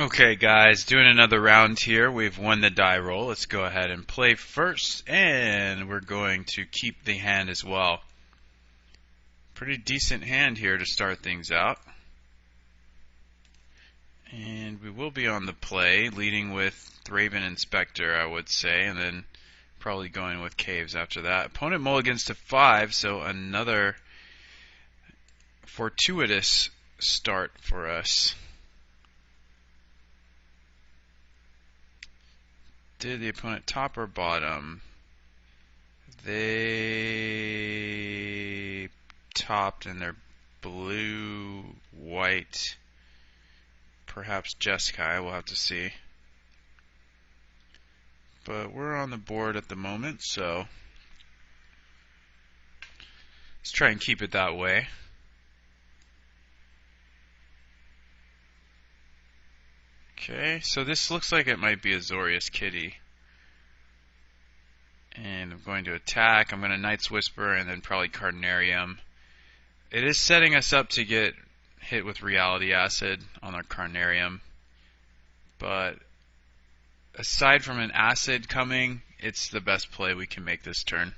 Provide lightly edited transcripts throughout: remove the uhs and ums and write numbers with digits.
Okay, guys, doing another round here. We've won the die roll. Let's go ahead and play first, and we're going to keep the hand as well. Pretty decent hand here to start things out. And we will be on the play, leading with Thraben Inspector, I would say, and then probably going with Caves after that. Opponent mulligans to 5, so another fortuitous start for us. Did the opponent top or bottom? They topped and they're blue, white, perhaps Jeskai, we'll have to see. But we're on the board at the moment, so let's try and keep it that way. Okay, so this looks like it might be a Azorius Kitty. And I'm going to attack. I'm going to Knight's Whisper and then probably Carnarium. It is setting us up to get hit with Reality Acid on our Carnarium. But aside from an Acid coming, it's the best play we can make this turn.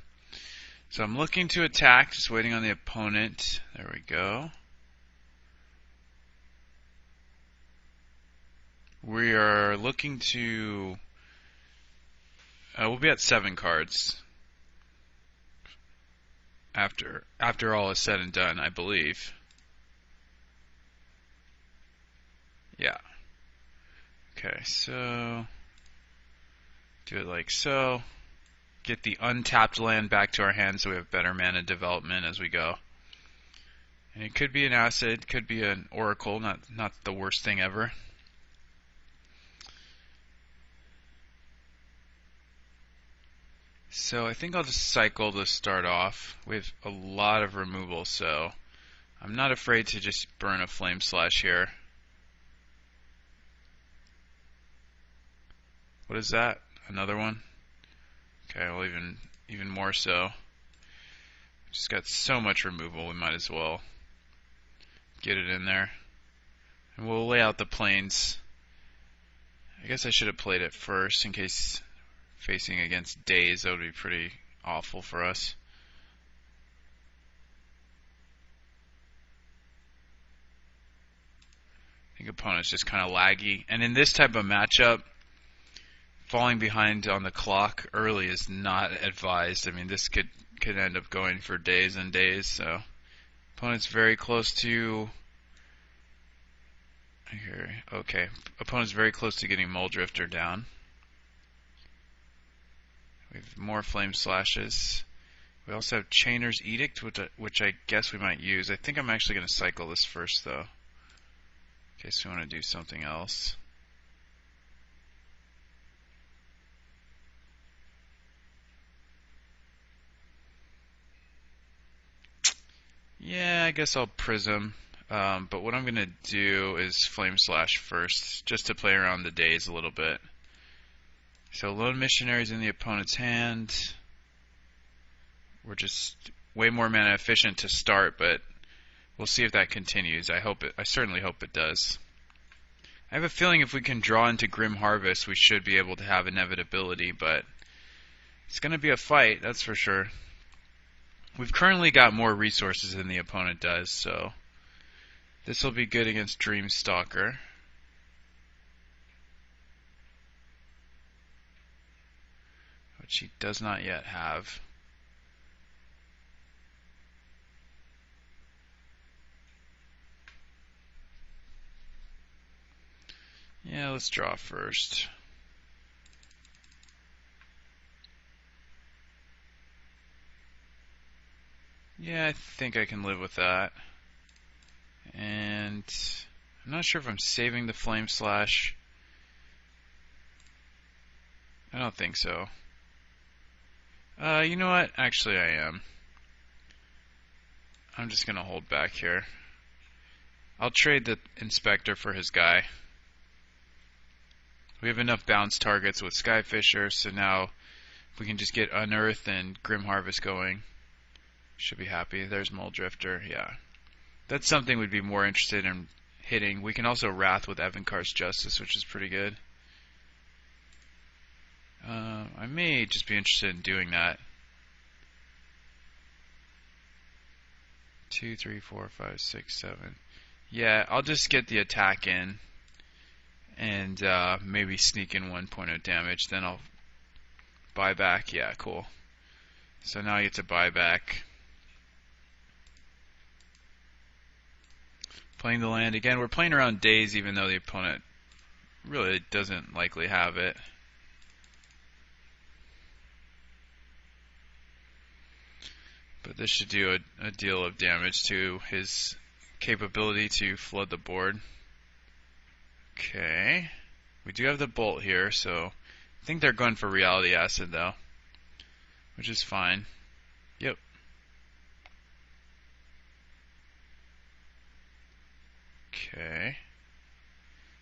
So I'm looking to attack, just waiting on the opponent. There we go. We are looking to... we'll be at 7 cards after all is said and done, I believe. Yeah. Okay, so do it like so. Get the untapped land back to our hand so we have better mana development as we go. And it could be an Acid, could be an Oracle, not the worst thing ever. So I think I'll just cycle to start off. We have a lot of removal, so I'm not afraid to just burn a Flame Slash here. What is that? Another one? Okay, well even more so. Just got so much removal, we might as well get it in there. And we'll lay out the plains. I guess I should have played it first in case facing against Daze, that would be pretty awful for us. I think opponent's just kind of laggy. And in this type of matchup, falling behind on the clock early is not advised. I mean, this could end up going for days and days. So opponent's very close to... Here, okay. Opponent's very close to getting Muldrifter down. We have more Flame Slashes. We also have Chainer's Edict, which I guess we might use. I think I'm actually going to cycle this first, though, in case we want to do something else. Yeah, I guess I'll Prism. But what I'm going to do is Flame Slash first, just to play around the Daze a little bit. So Lone Missionary's in the opponent's hand. We're just way more mana efficient to start, but we'll see if that continues. I certainly hope it does. I have a feeling if we can draw into Grim Harvest, we should be able to have inevitability, but it's going to be a fight, that's for sure. We've currently got more resources than the opponent does, so this will be good against Dreamstalker. Which he does not yet have. Yeah, let's draw first. Yeah, I think I can live with that. And I'm not sure if I'm saving the Flame Slash. I don't think so. You know what? Actually, I am. I'm just going to hold back here. I'll trade the Inspector for his guy. We have enough bounce targets with Skyfisher, so now if we can just get Unearth and Grim Harvest going, should be happy. There's Muldrifter, yeah. That's something we'd be more interested in hitting. We can also Wrath with Evankar's Justice, which is pretty good. I may just be interested in doing that. 2, 3, 4, 5, 6, 7. Yeah, I'll just get the attack in and maybe sneak in 1 point of damage. Then I'll buy back. Yeah, cool. So now I get to buy back. Playing the land again. We're playing around days, even though the opponent really doesn't likely have it. But this should do a deal of damage to his capability to flood the board. Okay. We do have the bolt here, so I think they're going for Reality Acid though, which is fine. Yep. Okay.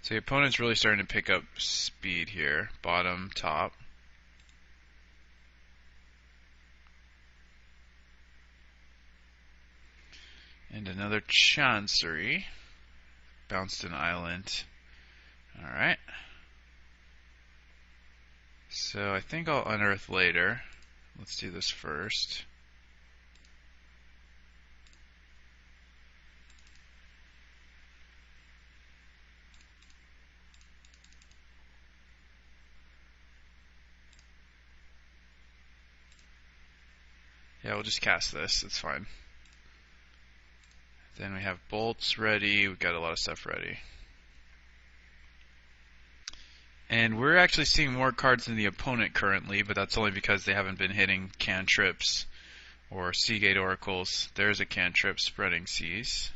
So the opponent's really starting to pick up speed here. Bottom, top. And another Chancery. Bounced an island. Alright. So I think I'll unearth later. Let's do this first. Yeah, we'll just cast this. It's fine. Then we have bolts ready. We've got a lot of stuff ready. And we're actually seeing more cards than the opponent currently, but that's only because they haven't been hitting cantrips or Seagate Oracles. There's a cantrip, Spreading Seas.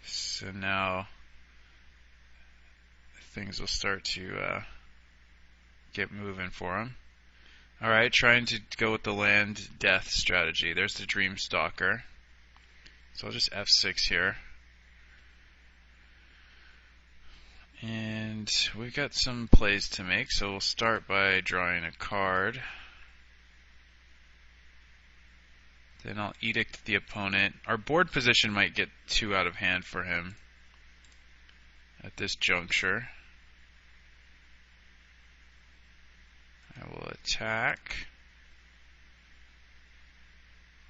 So now things will start to get moving for them. Alright, trying to go with the land death strategy. There's the Dream Stalker. So I'll just F6 here. And we've got some plays to make, so we'll start by drawing a card. Then I'll Edict the opponent. Our board position might get too out of hand for him at this juncture. I will attack.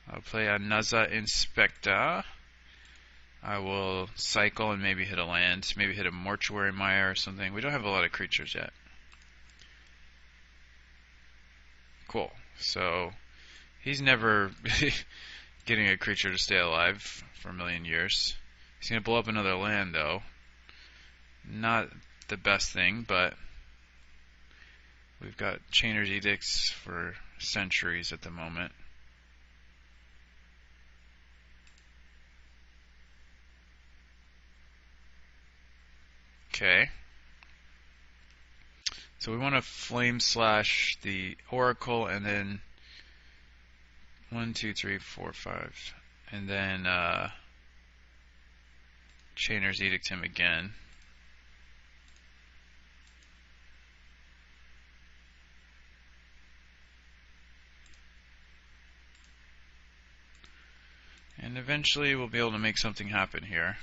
I'll play a Naza Inspecta. I will cycle and maybe hit a land, maybe hit a Mortuary Mire or something. We don't have a lot of creatures yet. Cool. So he's never getting a creature to stay alive for a million years. He's going to blow up another land though. Not the best thing, but we've got Chainer's Edicts for centuries at the moment. Okay. So we want to Flame Slash the Oracle and then 1, 2, 3, 4, 5. And then Chainer's Edict him again. And eventually we'll be able to make something happen here.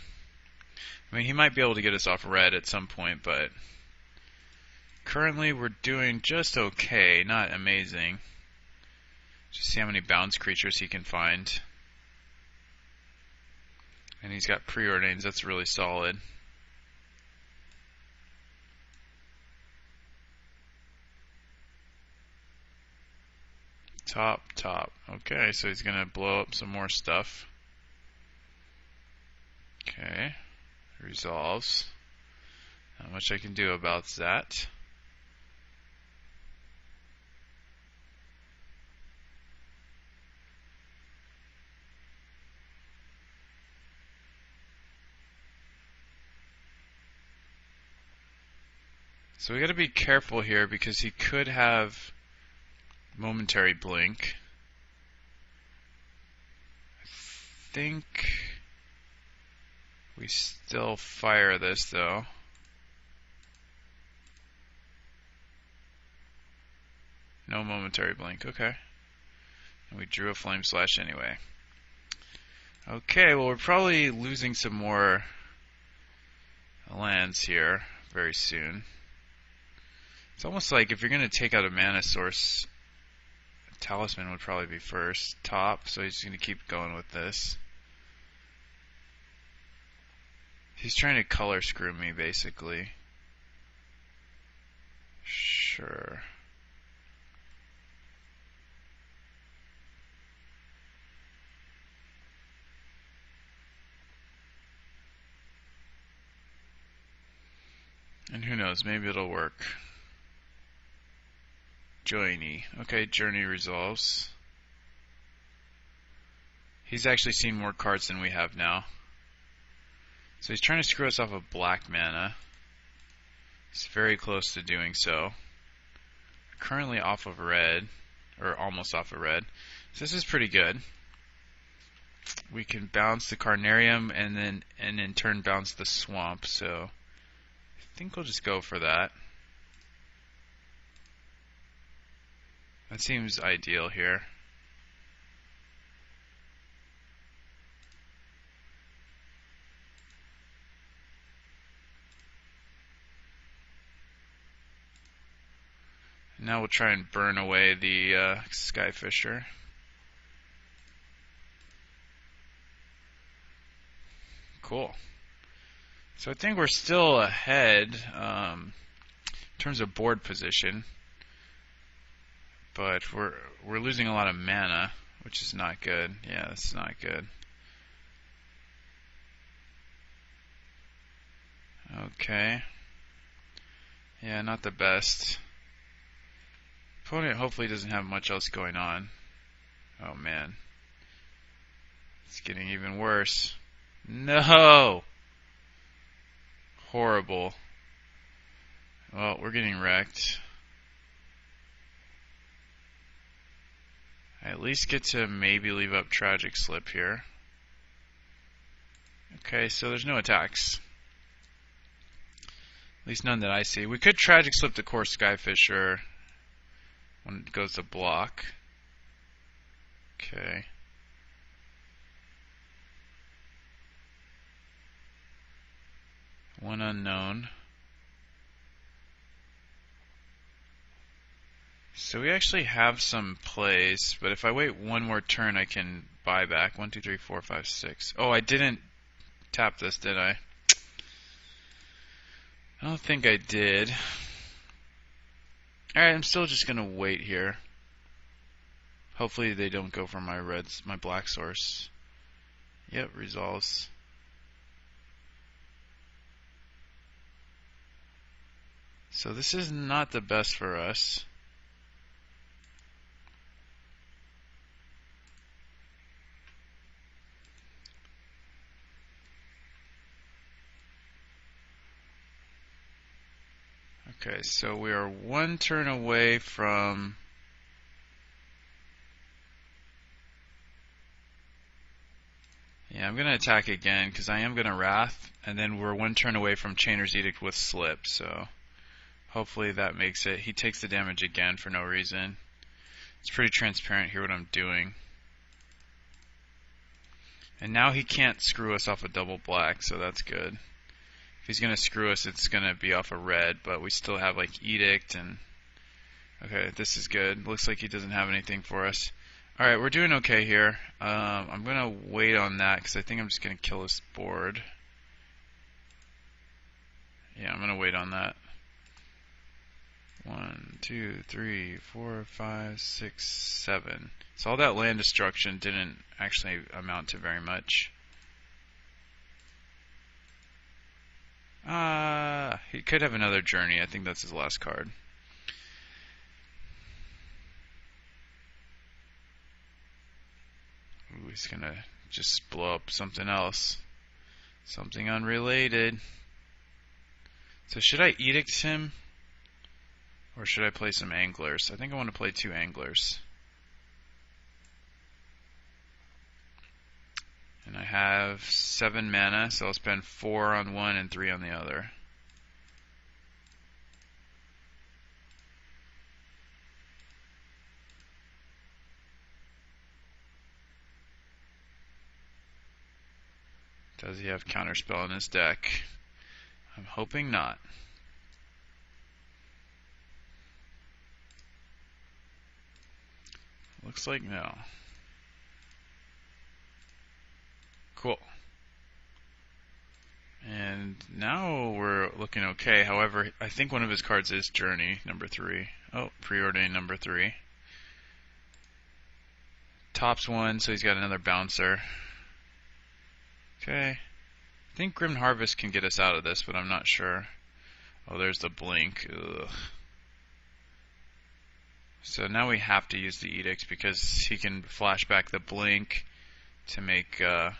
I mean, he might be able to get us off red at some point, but currently we're doing just okay, not amazing. Just see how many bounce creatures he can find. And he's got Preordains, that's really solid. Top, top. Okay, so he's gonna blow up some more stuff. Okay. Resolves. Not much I can do about that. So we gotta be careful here because he could have Momentary Blink. I think we still fire this though. No Momentary Blink, okay. And we drew a Flame Slash anyway. Okay, well we're probably losing some more lands here very soon. It's almost like if you're going to take out a mana source, Talisman would probably be first, top, so he's going to keep going with this. He's trying to color screw me, basically. Sure. And who knows, maybe it'll work. Journey. Okay, Journey resolves. He's actually seen more cards than we have now. So he's trying to screw us off of black mana. He's very close to doing so. Currently off of red, or almost off of red. So this is pretty good. We can bounce the Carnarium and in turn bounce the Swamp, so I think we'll just go for that. That seems ideal here. Now we'll try and burn away the Skyfisher. Cool. So I think we're still ahead in terms of board position, but we're losing a lot of mana, which is not good. Yeah, that's not good. Okay. Yeah, not the best. Opponent hopefully doesn't have much else going on. Oh man. It's getting even worse. No! Horrible. Well, we're getting wrecked. I at least get to maybe leave up Tragic Slip here. Okay, so there's no attacks. At least none that I see. We could Tragic Slip the core Skyfisher when it goes to block. Okay. One unknown. So we actually have some plays, but if I wait one more turn I can buy back. 1, 2, 3, 4, 5, 6. Oh, I didn't tap this, did I? I don't think I did. Alright, I'm still just gonna wait here. Hopefully they don't go for my black source. Yep, resolves. So this is not the best for us. Okay, so we are one turn away from I'm going to attack again because I am going to Wrath, and then we're one turn away from Chainer's Edict with Slip, so hopefully that makes it. He takes the damage again for no reason. It's pretty transparent here what I'm doing. And now he can't screw us off a double black, so that's good. If he's going to screw us, it's going to be off a red, but we still have like Edict and... Okay, this is good. Looks like he doesn't have anything for us. Alright, we're doing okay here. I'm going to wait on that because I think I'm just going to kill this board. Yeah, I'm going to wait on that. 1, 2, 3, 4, 5, 6, 7. So all that land destruction didn't actually amount to very much. He could have another journey. I think that's his last card. Ooh, he's gonna just blow up something else. Something unrelated. So should I Edict him? Or should I play some Anglers? I think I want to play 2 Anglers. And I have 7 mana, so I'll spend 4 on one and 3 on the other. Does he have Counterspell in his deck? I'm hoping not. Looks like no. Cool. And now we're looking okay. However, I think one of his cards is Journey, number 3. Oh, Preordain, number 3. Tops 1, so he's got another bouncer. Okay. I think Grim Harvest can get us out of this, but I'm not sure. Oh, there's the blink. Ugh. So now we have to use the Edicts because he can flash back the blink to make it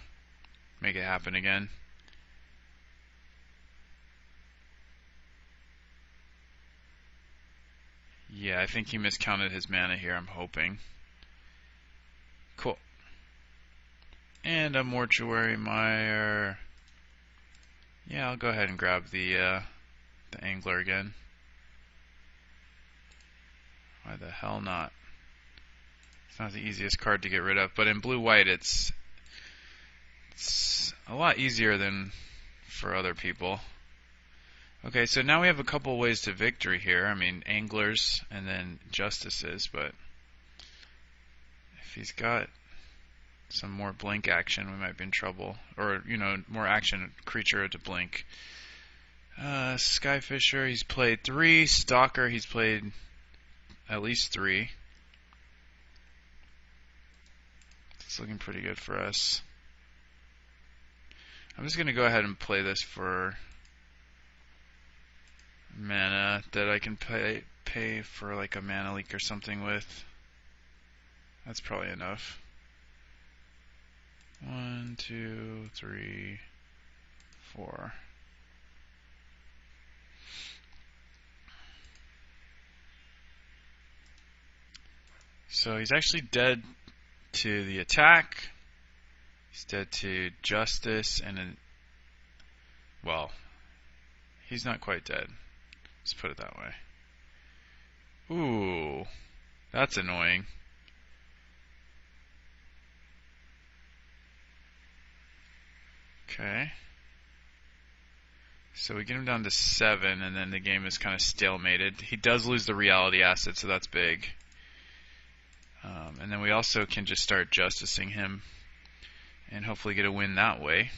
happen again. Yeah, I think he miscounted his mana here, I'm hoping. Cool. And a Mortuary Mire. Yeah, I'll go ahead and grab the Angler again. Why the hell not? It's not the easiest card to get rid of, but in blue-white it's a lot easier than for other people. Okay, so now we have a couple ways to victory here. I mean, Anglers and then Justices, but if he's got some more blink action, we might be in trouble. Or, you know, more action, creature to blink. Skyfisher, he's played 3. Stalker, he's played at least 3. It's looking pretty good for us. I'm just going to go ahead and play this for mana that I can pay for like a mana leak or something with. That's probably enough. 1, 2, 3, 4. So he's actually dead to the attack. He's dead to Justice and well, he's not quite dead. Let's put it that way. Ooh, that's annoying. Okay. So we get him down to 7, and then the game is kind of stalemated. He does lose the reality asset, so that's big. And then we also can just start justicing him and hopefully get a win that way.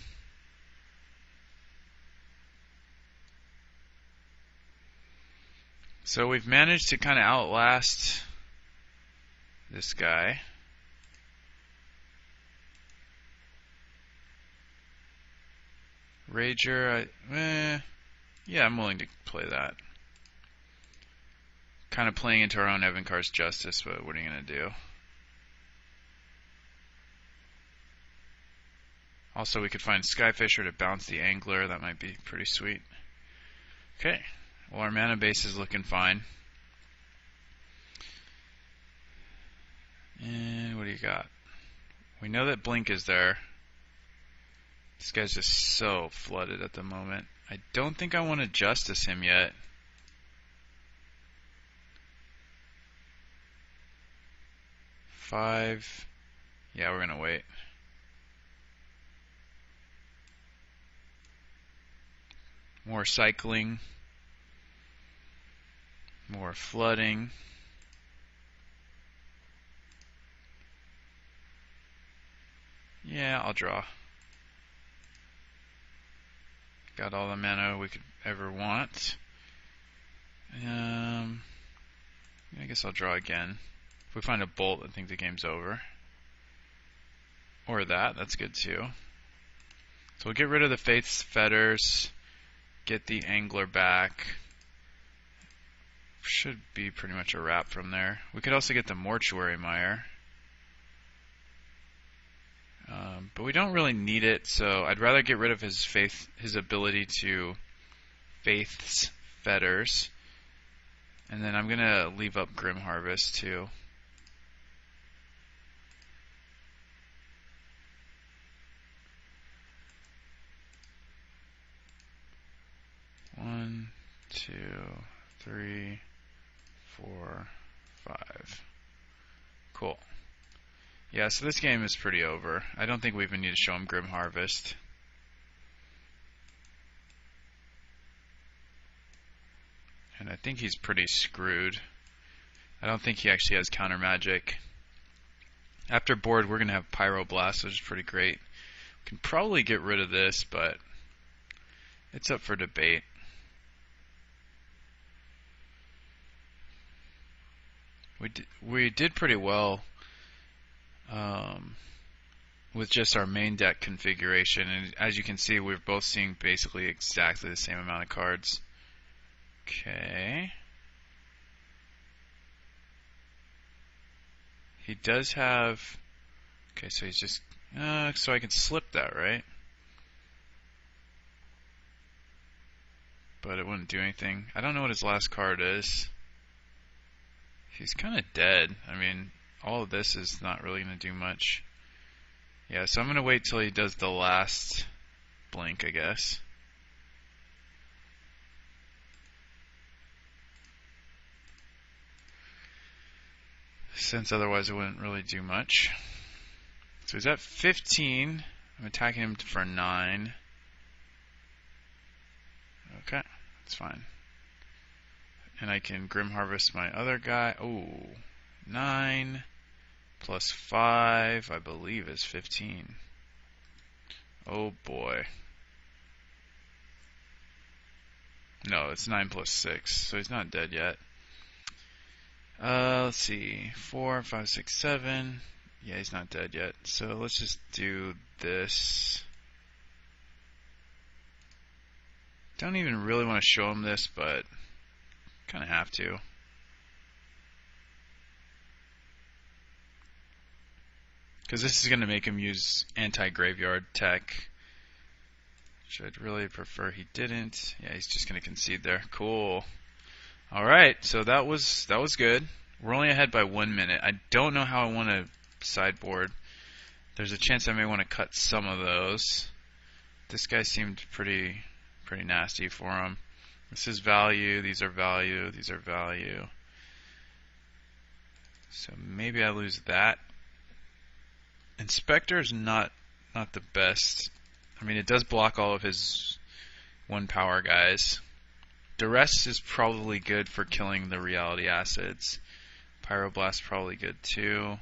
So we've managed to kind of outlast this guy. Rager, yeah, I'm willing to play that. Kind of playing into our own Evankar's Justice, but what are you going to do? Also, we could find Skyfisher to bounce the Angler. That might be pretty sweet. Okay, well, our mana base is looking fine. And what do you got? We know that Blink is there. This guy's just so flooded at the moment. I don't think I want to Justice him yet. Five. Yeah, we're gonna wait. More cycling. More flooding. Yeah, I'll draw. Got all the mana we could ever want. I guess I'll draw again. If we find a bolt, I think the game's over. Or that's good too. So we'll get rid of the Faith's Fetters, get the Angler back. Should be pretty much a wrap from there. We could also get the Mortuary Mire. But we don't really need it, so I'd rather get rid of his ability to Faith's Fetters. And then I'm going to leave up Grim Harvest too. One, 2, 3, 4, 5. Cool. Yeah, so this game is pretty over. I don't think we even need to show him Grim Harvest. I think he's pretty screwed. I don't think he actually has counter magic. After board, we're going to have Pyroblast, which is pretty great. We can probably get rid of this, but it's up for debate. We did pretty well with just our main deck configuration, and as you can see, we're both seeing basically exactly the same amount of cards. Okay. He does have... Okay, so he's just... so I can slip that, right? But it wouldn't do anything. I don't know what his last card is. He's kind of dead. I mean, all of this is not really going to do much. Yeah, so I'm going to wait till he does the last blink, I guess. Since otherwise it wouldn't really do much. So he's at 15. I'm attacking him for 9. Okay, that's fine. And I can Grim Harvest my other guy. Oh, 9 plus 5, I believe, is 15. Oh boy. No, it's 9 plus 6, so he's not dead yet. Let's see. 4, 5, 6, 7. Yeah, he's not dead yet. So let's just do this. Don't even really want to show him this, but kind of have to. Because this is going to make him use anti-graveyard tech, which I'd really prefer he didn't. Yeah, he's just going to concede there. Cool. Alright, so that was good. We're only ahead by 1 minute. I don't know how I want to sideboard. There's a chance I may want to cut some of those. This guy seemed pretty nasty for him. This is value, these are value, these are value. So maybe I lose that. Inspector is not the best. I mean, it does block all of his 1 power guys. Duress is probably good for killing the reality acids. Pyroblast probably good too.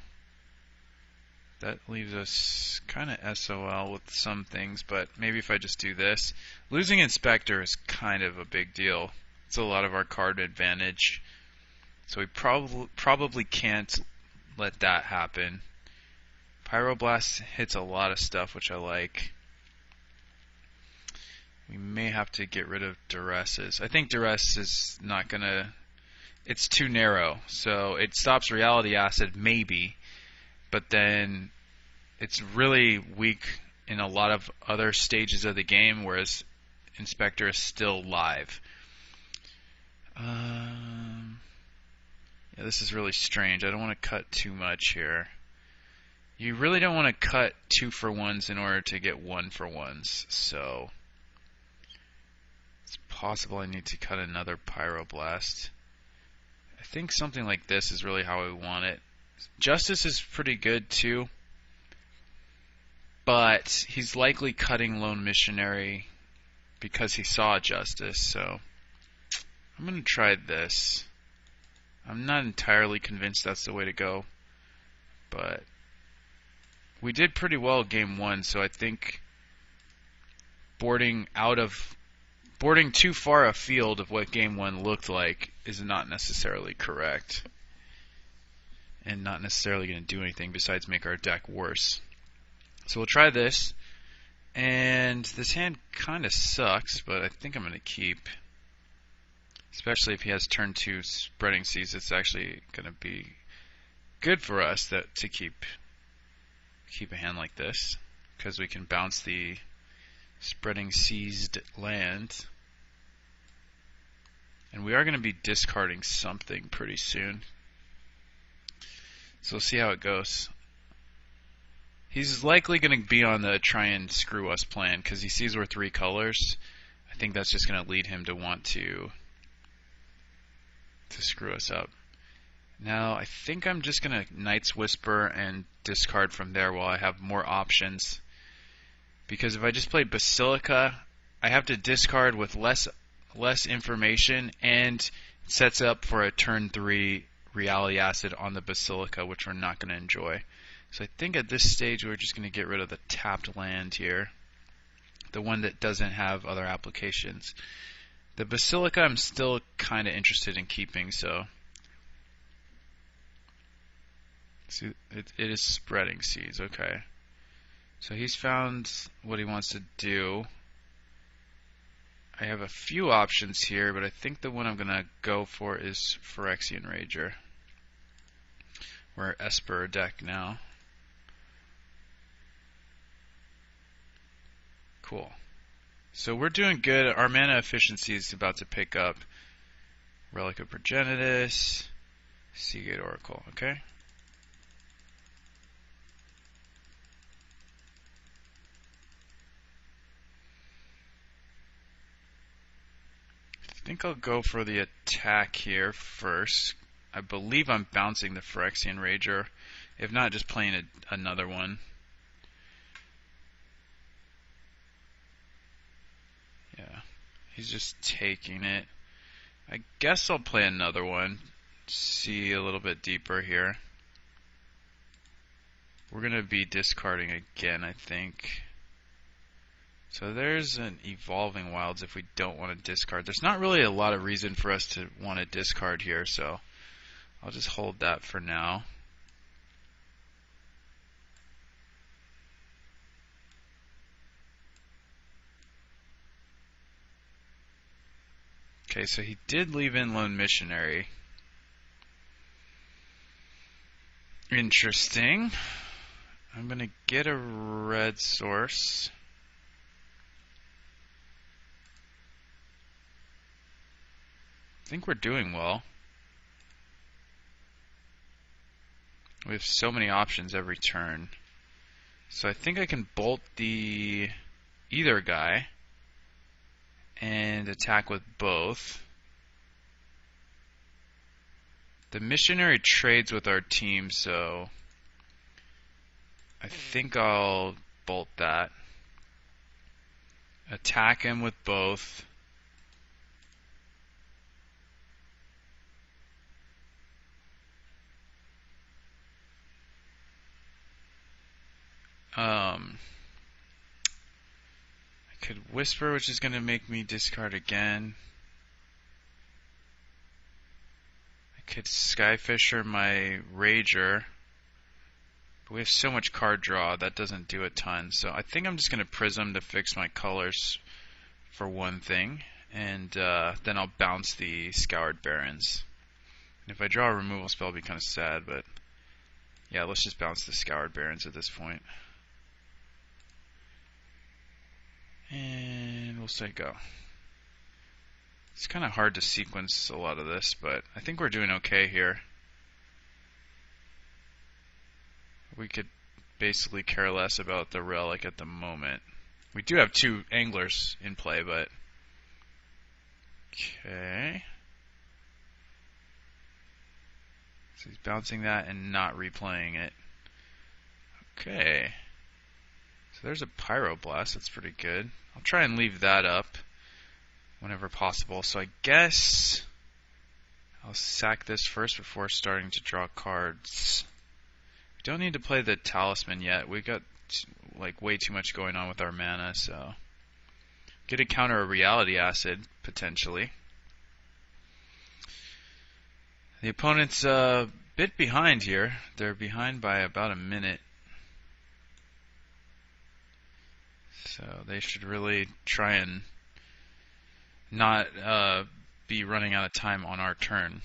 That leaves us kind of SOL with some things, but maybe if I just do this. Losing Inspector is kind of a big deal. It's a lot of our card advantage. So we probably can't let that happen. Pyroblast hits a lot of stuff, which I like. We may have to get rid of Duresses. I think Duress is not going to... It's too narrow. So it stops Reality Acid, maybe. But then it's really weak in a lot of other stages of the game, whereas Inspector is still live. Yeah, this is really strange. I don't want to cut too much here. You really don't want to cut 2-for-1s in order to get 1-for-1s, so it's possible I need to cut another Pyroblast. I think something like this is really how I want it. Justice is pretty good too, but he's likely cutting Lone Missionary because he saw Justice, so I'm going to try this. I'm not entirely convinced that's the way to go, but we did pretty well game 1, so I think boarding too far afield of what game 1 looked like is not necessarily correct. And not necessarily going to do anything besides make our deck worse. So we'll try this. And this hand kind of sucks, but I think I'm going to keep. Especially if he has turn 2 Spreading Seas, it's actually going to be good for us to keep a hand like this, because we can bounce the Spreading Seased land. And we are going to be discarding something pretty soon. So we'll see how it goes. He's likely going to be on the try and screw us plan, because he sees we're 3 colors. I think that's just going to lead him to want to screw us up. Now, I think I'm just going to Knight's Whisper and discard from there while I have more options. Because if I just play Basilica, I have to discard with less information, and Sets up for a turn 3 Reality Acid on the Basilica, which we're not going to enjoy. So I think at this stage we're just going to get rid of the tapped land here, the one that doesn't have other applications. The Basilica I'm still kind of interested in keeping, so see, it is spreading seeds. Okay, so he's found what he wants to do. I have a few options here, but I think the one I'm going to go for is Phyrexian Rager. We're Esper deck now. Cool. So we're doing good. Our mana efficiency is about to pick up. Relic of Progenitus, Seagate Oracle. Okay. I think I'll go for the attack here first. I believe I'm bouncing the Phyrexian Rager. If not, just playing another one. Yeah, he's just taking it. I guess I'll play another one. See a little bit deeper here. We're going to be discarding again, I think. So there's an Evolving Wilds if we don't want to discard. There's not really a lot of reason for us to want to discard here, so I'll just hold that for now. Okay, so he did leave in Lone Missionary. Interesting. I'm going to get a red source. I think we're doing well. We have so many options every turn. So I think I can bolt the either guy and attack with both. The missionary trades with our team, so I think I'll bolt that. Attack him with both. I could Whisper, which is going to make me discard again. I could Skyfisher my Rager. But we have so much card draw, that doesn't do a ton. So I think I'm just going to Prism to fix my colors for one thing. And then I'll bounce the Scoured Barrens. And if I draw a removal spell, it'll be kind of sad, but yeah, let's just bounce the Scoured Barrens at this point. And we'll say go. It's kind of hard to sequence a lot of this, but I think we're doing okay here. We could basically care less about the relic at the moment. We do have two anglers in play, but okay. So he's bouncing that and not replaying it. Okay. So there's a Pyroblast, that's pretty good. I'll try and leave that up whenever possible. So I guess I'll sack this first before starting to draw cards. We don't need to play the Talisman yet. We got like way too much going on with our mana, so get to counter a Reality Acid potentially. The opponent's a bit behind here. They're behind by about a minute. So they should really try and not be running out of time on our turn.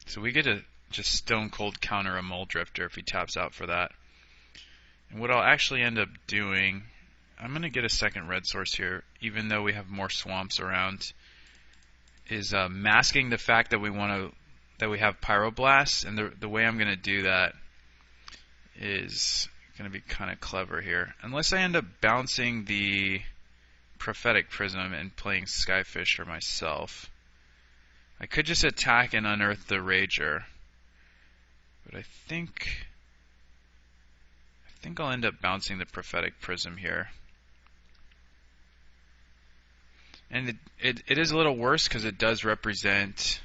So we get to just stone cold counter a Mole Drifter if he taps out for that. And what I'll actually end up doing, I'm going to get a second red source here, even though we have more swamps around, is masking the fact that we have Pyroblasts, and the way I'm going to do that is going to be kind of clever here. Unless I end up bouncing the Prophetic Prism and playing Skyfisher myself, I could just attack and unearth the Rager. But I think I'll end up bouncing the Prophetic Prism here. And it is a little worse because it does represent,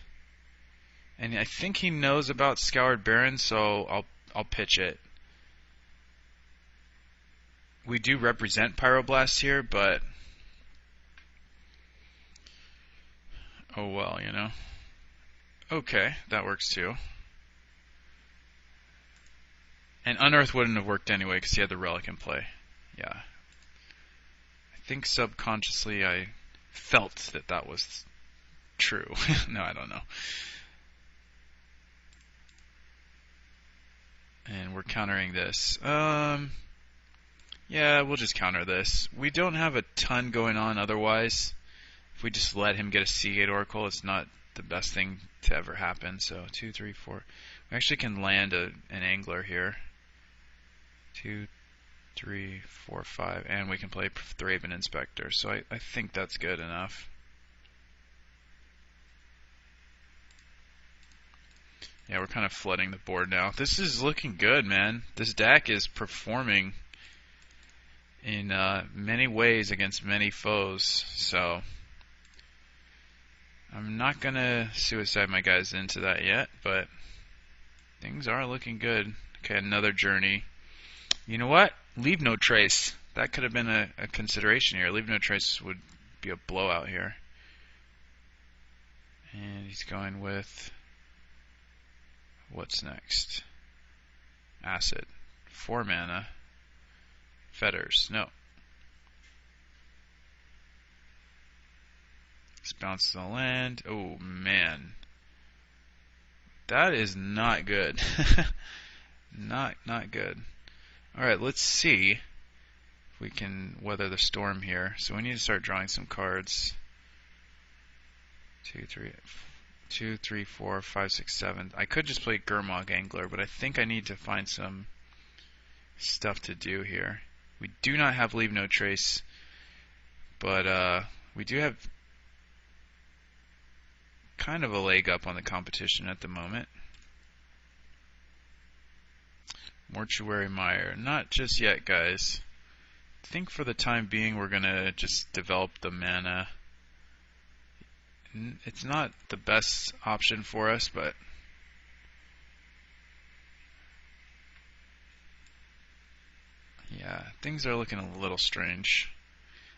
and I think he knows about Scoured Baron, so I'll pitch it. We do represent Pyroblast here, but oh well, you know. Okay, that works too. And Unearth wouldn't have worked anyway because he had the Relic in play. Yeah. I think subconsciously I felt that that was true. No, I don't know. And we're countering this. Yeah, we'll just counter this. We don't have a ton going on otherwise. If we just let him get a Seagate Oracle, it's not the best thing to ever happen. So 2, 3, 4. We actually can land an Angler here. 2, 3, 4, 5, and we can play Thraben Inspector. So I think that's good enough. Yeah, we're kind of flooding the board now. This is looking good, man. This deck is performing in many ways against many foes. So I'm not going to suicide my guys into that yet, but things are looking good. Okay, another journey. You know what? Leave no trace. That could have been a consideration here. Leave no trace would be a blowout here. And he's going with... what's next? Acid. 4 mana. Fetters. No. Let's bounce the land. Oh, man. That is not good. Not good. Alright, let's see if we can weather the storm here. So we need to start drawing some cards. 2, 3, 4, 5, 6, 7. I could just play Gurmag Angler, but I think I need to find some stuff to do here. We do not have Leave No Trace, but we do have kind of a leg up on the competition at the moment. Mortuary Mire. Not just yet, guys. I think for the time being we're going to just develop the mana. It's not the best option for us, but yeah, things are looking a little strange.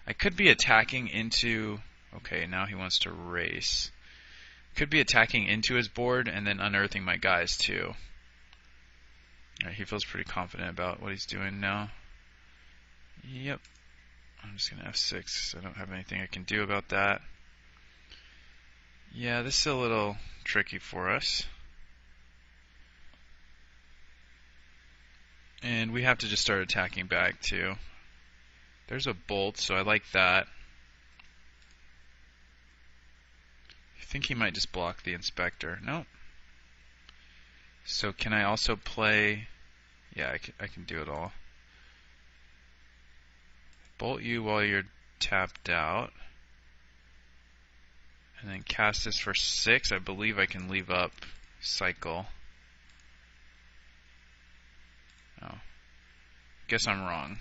I could be attacking into... okay, now he wants to race. Could be attacking into his board and then unearthing my guys too. Alright, he feels pretty confident about what he's doing now. Yep. I'm just going to F6. I don't have anything I can do about that. Yeah, this is a little tricky for us. And we have to just start attacking back too. There's a bolt, so I like that. I think he might just block the Inspector. No. So can I also play... yeah, I can do it all. Bolt you while you're tapped out. And then cast this for 6. I believe I can leave up Cycle. Oh. Guess I'm wrong.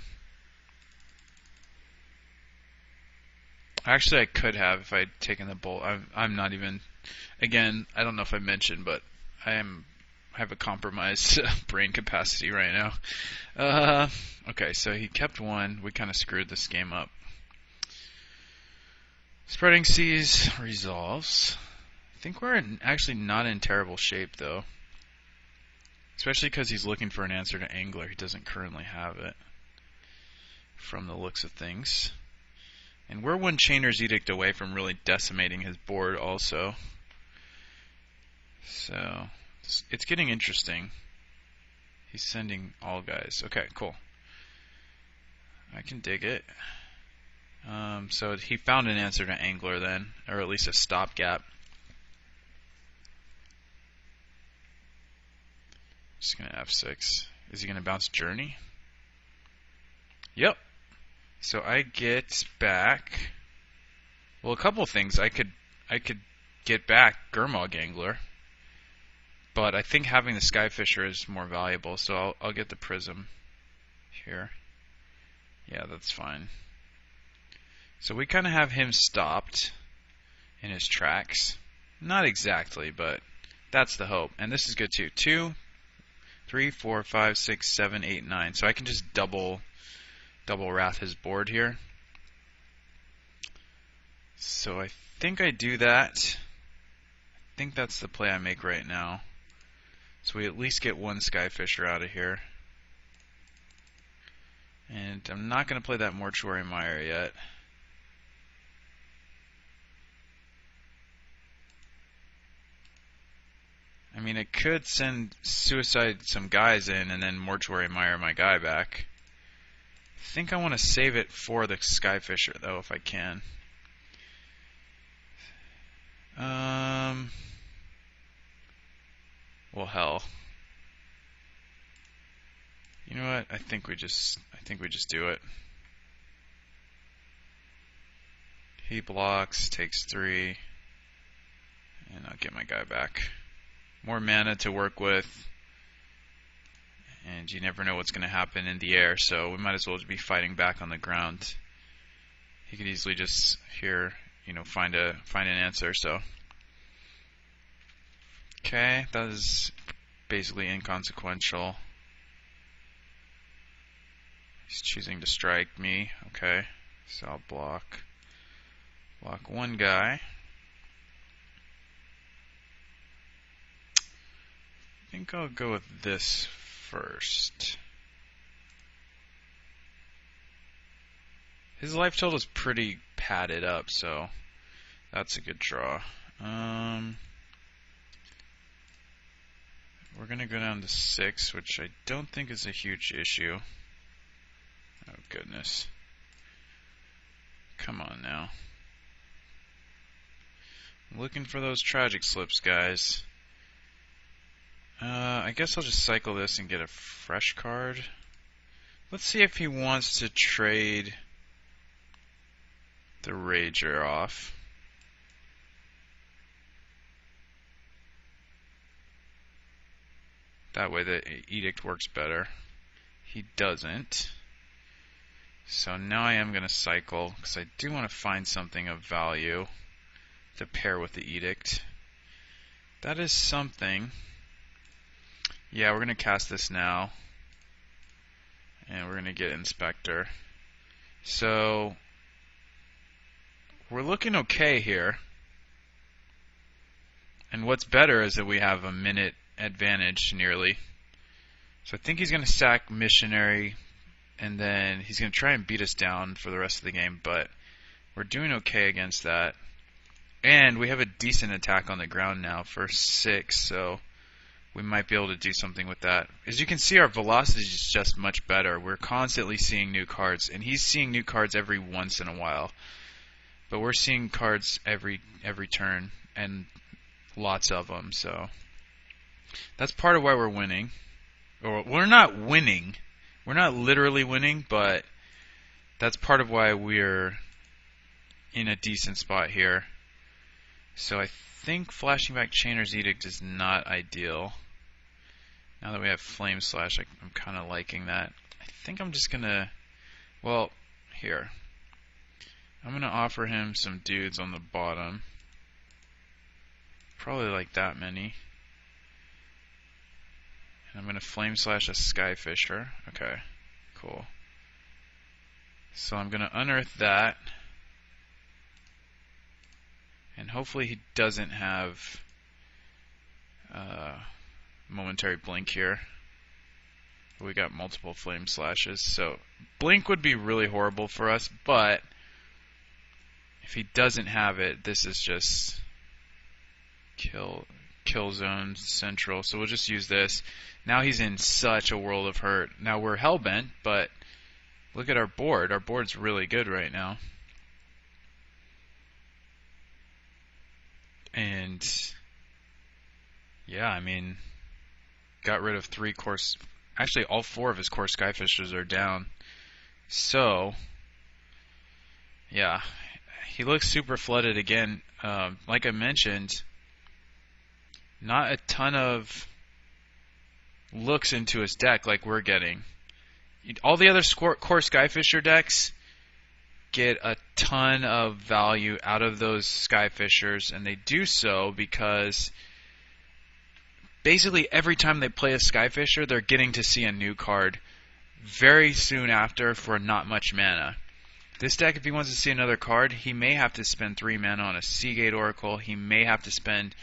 Actually, I could have if I'd taken the bolt. I'm not even... again, I don't know if I mentioned, but I have a compromised brain capacity right now. Okay, so he kept 1. We kind of screwed this game up. Spreading Seas resolves. I think we're actually not in terrible shape, though. Especially because he's looking for an answer to Angler. He doesn't currently have it, from the looks of things. And we're one Chainer's Edict away from really decimating his board also. So, it's getting interesting. He's sending all guys. Okay, cool. I can dig it. So he found an answer to Angler then, or at least a stopgap. Just gonna F6. Is he gonna bounce Journey? Yep. So I get back... well, a couple things. I could get back Gurmag Angler, but I think having the Skyfisher is more valuable, so I'll get the Prism here. Yeah, that's fine. So we kind of have him stopped in his tracks. Not exactly, but that's the hope. And this is good too. 2, 3, 4, 5, 6, 7, 8, 9. So I can just double wrath his board here. So I think I do that. I think that's the play I make right now. So we at least get one Skyfisher out of here. And I'm not going to play that Mortuary Mire yet. I mean, I could send Suicide some guys in and then Mortuary Mire my guy back. I think I want to save it for the Skyfisher, though, if I can. Well, hell. You know what? I think we just do it. He blocks, takes 3, and I'll get my guy back. More mana to work with, and you never know what's going to happen in the air, so we might as well be fighting back on the ground. He could easily just here, find an answer. So, okay, that is basically inconsequential. He's choosing to strike me. Okay, so I'll block one guy. I think I'll go with this first. His life total is pretty padded up, so that's a good draw. We're going to go down to 6, which I don't think is a huge issue. Oh, goodness. Come on now. I'm looking for those tragic slips, guys. I guess I'll just cycle this and get a fresh card. Let's see if he wants to trade the Rager off. That way the Edict works better. He doesn't. So now I am going to cycle, because I do want to find something of value to pair with the Edict. That is something. Yeah, we're going to cast this now. And we're going to get Inspector. So, we're looking okay here. And what's better is that we have a minute advantage nearly. So I think he's going to sack Missionary, and then he's going to try and beat us down for the rest of the game, but we're doing okay against that. And we have a decent attack on the ground now for 6, so we might be able to do something with that. As you can see, our velocity is just much better. We're constantly seeing new cards, and he's seeing new cards every once in a while. But we're seeing cards every turn, and lots of them, so that's part of why we're winning. Or we're not winning. We're not literally winning, but that's part of why we're in a decent spot here. So I think flashing back Chainer's Edict is not ideal. Now that we have Flame Slash, I'm kind of liking that. I think I'm just going to, well, here. I'm going to offer him some dudes on the bottom. Probably like that many. And I'm going to Flame Slash a Skyfisher. Okay, cool. So I'm going to unearth that. And hopefully he doesn't have momentary blink here. We got multiple Flame Slashes. So blink would be really horrible for us, but if he doesn't have it, this is just kill zone central. So we'll just use this. Now he's in such a world of hurt. Now we're hellbent, but look at our board. Our board's really good right now. And yeah, I mean, got rid of 3 course. Actually, all 4 of his core Skyfishers are down. So yeah, he looks super flooded again. Like I mentioned, not a ton of looks into his deck like we're getting. All the other core Skyfisher decks, get a ton of value out of those Skyfishers, and they do so because basically every time they play a Skyfisher, they're getting to see a new card very soon after for not much mana. This deck, if he wants to see another card, he may have to spend 3 mana on a Seagate Oracle. He may have to spend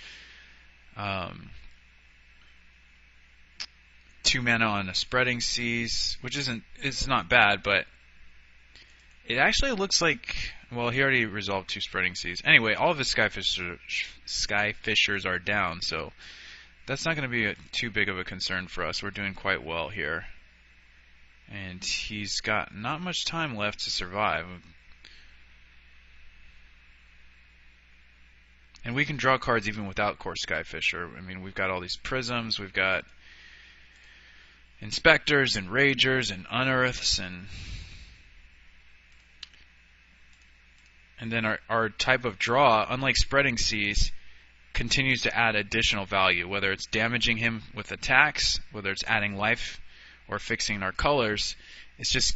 2 mana on a Spreading Seas, which it's not bad, but it actually looks like, well, he already resolved 2 Spreading Seas. Anyway, all of his Skyfishers are down, so that's not going to be too big of a concern for us. We're doing quite well here. And he's got not much time left to survive. And we can draw cards even without Core Skyfisher. I mean, we've got all these Prisms, we've got Inspectors and Ragers and Unearths, and then our type of draw, unlike Spreading Seas, continues to add additional value, whether it's damaging him with attacks, whether it's adding life, or fixing our colors. It's just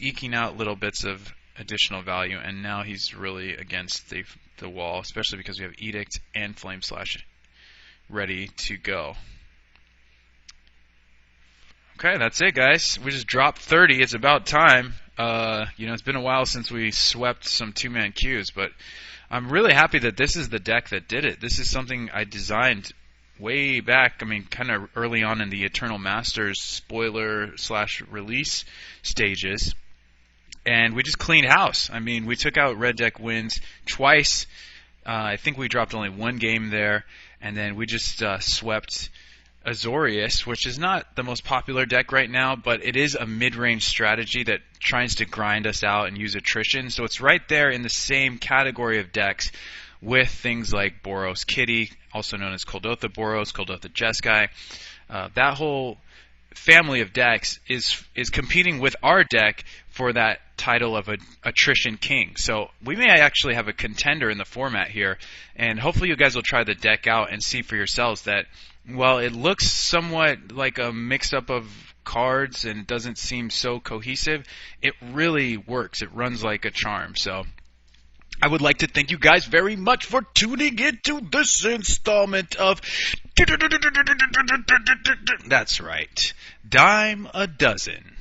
eking out little bits of additional value, and now he's really against the wall, especially because we have Edict and Flame Slash ready to go. Okay, that's it, guys. We just dropped 30. It's about time. It's been a while since we swept some 2-man queues, but I'm really happy that this is the deck that did it. This is something I designed way back, kind of early on in the Eternal Masters spoiler/release stages, and we just cleaned house. We took out red deck wins twice. I think we dropped only 1 game there, and then we just swept Azorius, which is not the most popular deck right now, but it is a mid-range strategy that tries to grind us out and use attrition, so it's right there in the same category of decks with things like Boros Kitty, also known as Kuldotha Boros, Kuldotha Jeskai. That whole family of decks is competing with our deck for that title of an Attrition King. So we may actually have a contender in the format here, and hopefully you guys will try the deck out and see for yourselves that, while it looks somewhat like a mix-up of cards and doesn't seem so cohesive, it really works. It runs like a charm. So I would like to thank you guys very much for tuning into this installment of That's right, Dime a Dozen.